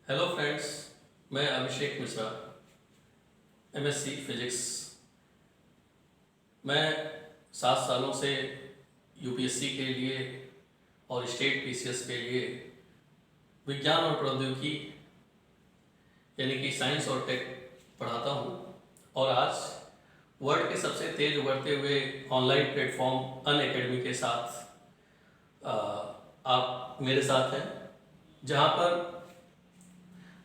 Hello friends, मैं Abhishek Mishra, MSc physics. मैं 7 सालों से यूपीएससी के लिए और स्टेट पीसीएस के लिए विज्ञान और प्रौद्योगिकी यानी कि साइंस और टेक पढ़ाता हूँ। और आज वर्ल्ड के सबसे तेज उभरते हुए ऑनलाइन प्लेटफॉर्म अनअकैडमी के साथ आप मेरे साथ हैं, जहाँ पर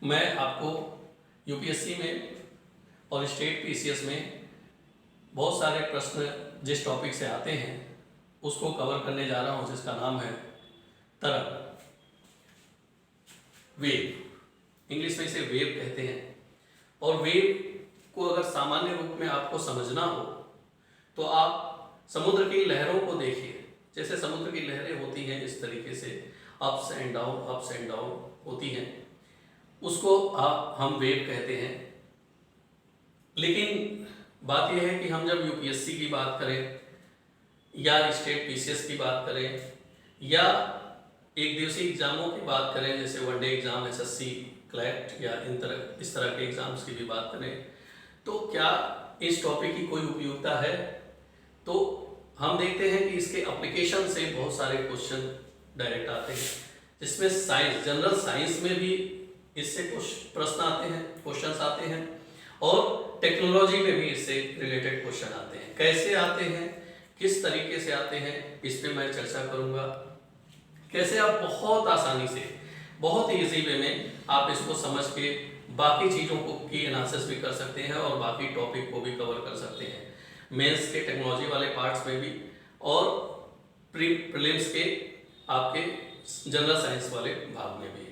मैं आपको यूपीएससी में और स्टेट पीसीएस में बहुत सारे प्रश्न जिस टॉपिक से आते हैं उसको कवर करने जा रहा हूँ, जिसका नाम है तरंग, वेव। इंग्लिश में इसे वेव कहते हैं। और वेव को अगर सामान्य रूप में आपको समझना हो तो आप समुद्र की लहरों को देखिए। जैसे समुद्र की लहरें होती हैं इस तरीके से अप्स एंड डाउन होती हैं, उसको हम वेव कहते हैं। लेकिन बात यह है कि हम जब यूपीएससी की बात करें या स्टेट पीसीएस की बात करें या एक दिवसीय एग्जामों की बात करें, जैसे वनडे एग्जाम, एसएससी, क्लैट या इस तरह के एग्जाम्स की भी बात करें, तो क्या इस टॉपिक की कोई उपयोगिता है? तो हम देखते हैं कि इसके एप्लीकेशन से बहुत सारे क्वेश्चन डायरेक्ट आते हैं, जिसमें साइंस, जनरल साइंस में भी इससे कुछ प्रश्न आते हैं, क्वेश्चंस आते हैं, और टेक्नोलॉजी में भी इससे रिलेटेड क्वेश्चन आते हैं। कैसे आते हैं, किस तरीके से आते हैं, इस पे मैं चर्चा करूंगा। कैसे आप बहुत आसानी से, बहुत इजी वे में आप इसको समझ के बाकी चीज़ों को की एनालिसिस भी कर सकते हैं और बाकी टॉपिक को भी कवर कर सकते हैं, मेंस के टेक्नोलॉजी वाले पार्ट्स में भी और प्रीलिम्स के आपके जनरल साइंस वाले भाग में भी।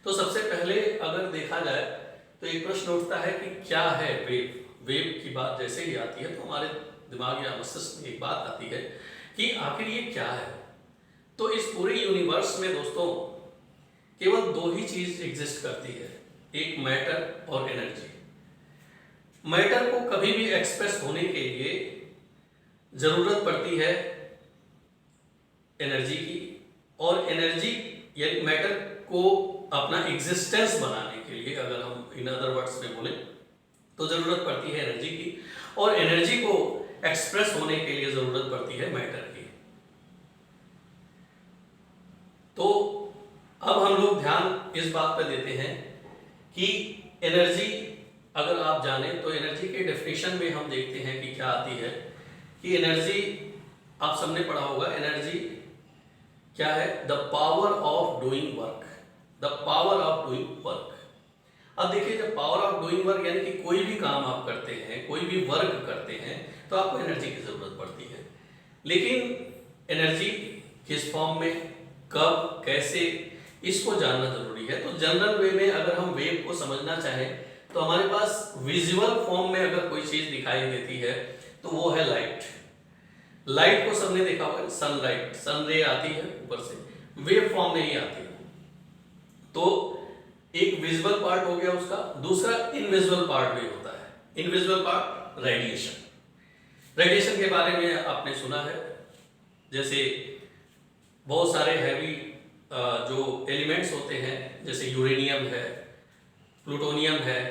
तो सबसे पहले अगर देखा जाए तो एक प्रश्न उठता है कि क्या है वेव। वेव की बात जैसे ही आती है तो हमारे दिमाग या मस्तिष्क में एक बात आती है कि आखिर ये क्या है। तो इस पूरे यूनिवर्स में दोस्तों केवल दो ही चीज एग्जिस्ट करती है, एक मैटर और एनर्जी। मैटर को कभी भी एक्सप्रेस होने के लिए जरूरत पड़ती है एनर्जी की, और एनर्जी यानी मैटर को अपना एग्जिस्टेंस बनाने के लिए, अगर हम इन अदर वर्ड्स में बोले, तो जरूरत पड़ती है एनर्जी की, और एनर्जी को एक्सप्रेस होने के लिए जरूरत पड़ती है मैटर की। तो अब हम लोग ध्यान इस बात पर देते हैं कि एनर्जी अगर आप जाने तो एनर्जी के डेफिनेशन में हम देखते हैं कि क्या आती है कि एनर्जी, आप सबने पढ़ा होगा, एनर्जी क्या है? The power of doing work, the power of doing work. अब देखिए, जब पावर ऑफ डूइंग वर्क यानी कि कोई भी काम आप करते हैं, कोई भी वर्क करते हैं, तो आपको एनर्जी की जरूरत पड़ती है। लेकिन एनर्जी किस फॉर्म में, कब, कैसे, इसको जानना जरूरी है। तो जनरल वे में अगर हम वेव को समझना चाहें तो हमारे पास विजुअल फॉर्म में अगर कोई चीज दिखाई देती है तो वो है लाइट। लाइट को सबने देखा होगा, सनलाइट, सन रे आती है ऊपर से, वेव फॉर्म में ही आती है। तो एक विजुअल पार्ट हो गया उसका, दूसरा इनविजुअल पार्ट भी होता है। इनविजुअल पार्ट रेडिएशन। रेडिएशन के बारे में आपने सुना है, जैसे बहुत सारे हैवी जो एलिमेंट्स होते हैं, जैसे यूरेनियम है, प्लूटोनियम है,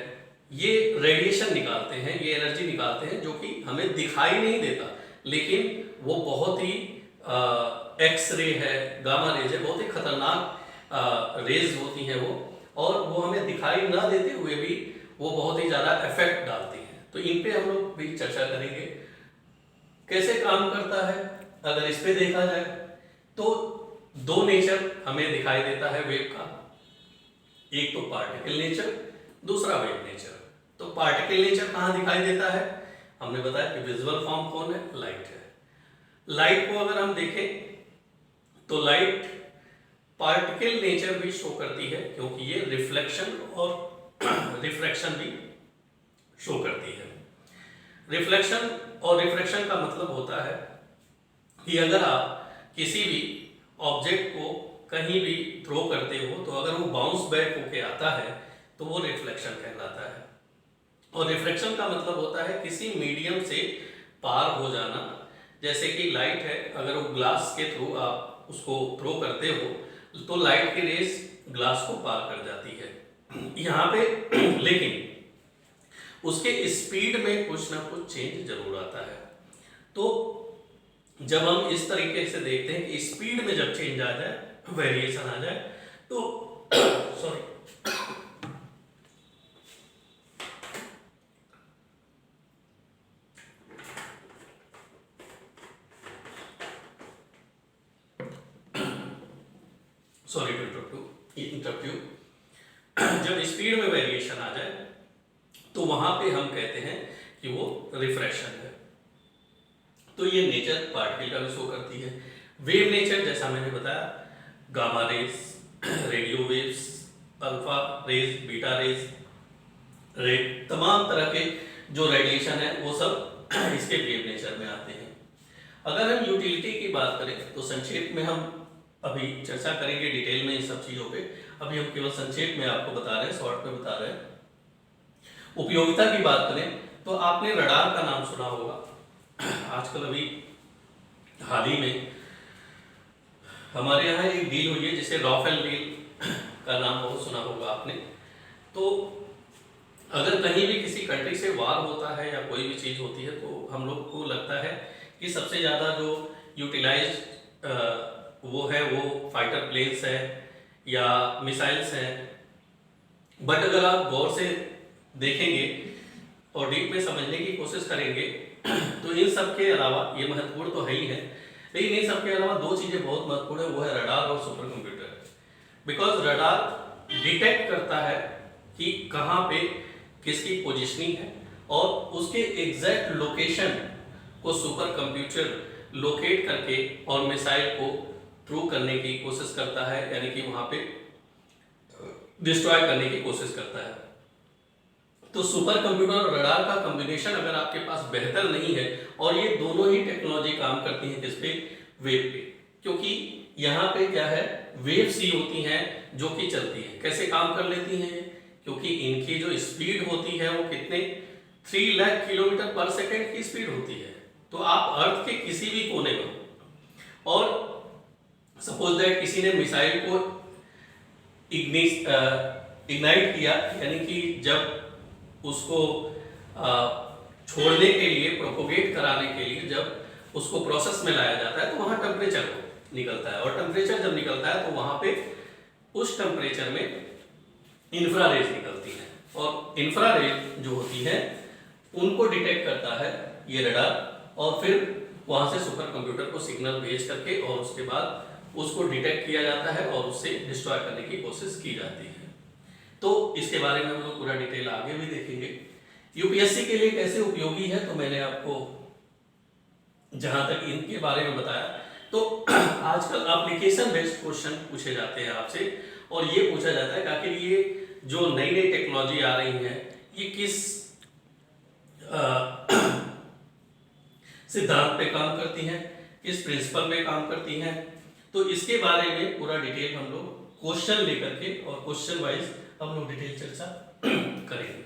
ये रेडिएशन निकालते हैं, ये एनर्जी निकालते हैं, जो कि हमें दिखाई नहीं देता, लेकिन वो बहुत ही एक्स रे है, गामा रेज है, बहुत ही खतरनाक रेज होती हैं वो, और वो हमें दिखाई ना देते हुए भी वो बहुत ही ज़्यादा इफेक्ट डालती हैं। तो इन पे हम लोग भी चर्चा करेंगे कैसे काम करता है। अगर इस पे देखा जाए तो दो नेचर हमें दिखाई देता है वेव का, एक तो पार्टिकल नेचर, दूसरा वेव नेचर। तो पार्टिकल नेचर कहाँ दिखाई देता है? हमने बताया कि विजुअल फॉर्म कौन है? लाइट है। लाइट को अगर हम देखें तो लाइट पार्टिकल नेचर भी शो करती है, क्योंकि ये रिफ्लेक्शन और रिफ्रैक्शन भी शो करती है। रिफ्लेक्शन और रिफ्रैक्शन का मतलब होता है कि अगर आप किसी भी ऑब्जेक्ट को कहीं भी थ्रो करते हो तो अगर वो बाउंस बैक होके आता है तो वो रिफ्लेक्शन कहलाता है। और रिफ्रैक्शन का मतलब होता है किसी मीडियम से पार हो जाना। जैसे कि लाइट है, अगर वो ग्लास के थ्रू आप उसको थ्रो करते हो तो लाइट की रेज ग्लास को पार कर जाती है। यहाँ पे लेकिन उसके स्पीड में कुछ ना कुछ चेंज जरूर आता है। तो जब हम इस तरीके से देखते हैं कि स्पीड में जब चेंज आ जाए, वेरिएशन आ जाए, तो sorry sorry to interrupt you. जब स्पीड में वेरिएशन आ जाए तो वहां पे हम कहते हैं कि वो रिफ्रैक्शन है। तो ये नेचर पार्टिकल का भी शो करती है। वेव नेचर जैसा मैंने बताया, gamma rays, radio waves, alpha rays, beta rays, तमाम तरह के जो रेडिएशन है वो सब इसके वेव नेचर में आते हैं। अगर हम यूटिलिटी की बात करें तो संक्षेप में हम अभी चर्चा करेंगे डिटेल में इन सब चीजों पे। अभी हम केवल संक्षेप में आपको बता रहे हैं, शॉर्ट में बता रहे हैं। उपयोगिता की बात करें तो आपने रडार का नाम सुना होगा। आजकल अभी हाल ही में हमारे यहाँ एक डील हुई है जिसे रॉफेल डील का नाम बहुत सुना होगा आपने। तो अगर कहीं भी किसी कंट्री से वार होता है या कोई भी चीज होती है तो हम लोग को लगता है कि सबसे ज्यादा जो यूटिलाइज वो है वो फाइटर प्लेन्स है या मिसाइल्स हैं। बट अगर आप गौर से देखेंगे और डीप में समझने की कोशिश करेंगे तो इन सब के अलावा, ये महत्वपूर्ण तो है ही है, लेकिन इन सब के अलावा दो चीजें बहुत महत्वपूर्ण है, वो है रडार और super computer. Because radar detect करता है कि कहाँ पे किसकी पोजिशनिंग है और उसके एग्जैक्ट लोकेशन को सुपर कंप्यूटर लोकेट करके और मिसाइल को थ्रू करने की कोशिश करता है, यानी कि वहां पे डिस्ट्रॉय करने की कोशिश करता है। तो सुपर कंप्यूटर और रडार का कॉम्बिनेशन अगर आपके पास बेहतर नहीं है, और ये दोनों ही टेक्नोलॉजी काम करती है किस पे, वेव पे, क्योंकि यहाँ पे क्या है, वेव सी होती हैं जो कि चलती है। कैसे काम कर लेती हैं, क्योंकि इनकी जो स्पीड होती है वो कितने 3 लाख किलोमीटर पर सेकेंड की स्पीड होती है। तो आप अर्थ के किसी भी कोने में, और सपोज दैट किसी ने मिसाइल को इग्नाइट किया, यानी कि जब उसको छोड़ने के लिए, प्रोपोगेट कराने के लिए जब उसको प्रोसेस में लाया जाता है तो वहां टेम्परेचर निकलता है, और टेम्परेचर जब निकलता है तो वहां पे उस टेम्परेचर में इंफ्रारेज निकलती है, और इंफ्रारेज जो होती है उनको डिटेक्ट करता है ये रडार, और फिर वहां से सुपर कंप्यूटर को सिग्नल भेज करके और उसके बाद उसको डिटेक्ट किया जाता है और उससे डिस्ट्रॉय करने की कोशिश की जाती है। तो इसके बारे में हम लोग पूरा डिटेल आगे भी देखेंगे। यूपीएससी के लिए कैसे उपयोगी है, तो मैंने आपको जहां तक इनके बारे में बताया। तो आजकल एप्लीकेशन बेस्ड क्वेश्चन पूछे जाते हैं आपसे, और ये पूछा जाता है कि आखिर ये जो नई नई टेक्नोलॉजी आ रही है ये किस सिद्धांत पे काम करती हैं, किस प्रिंसिपल पे काम करती हैं। तो इसके बारे में पूरा डिटेल हम लोग क्वेश्चन लेकर के और क्वेश्चन वाइज हम लोग डिटेल चर्चा करेंगे।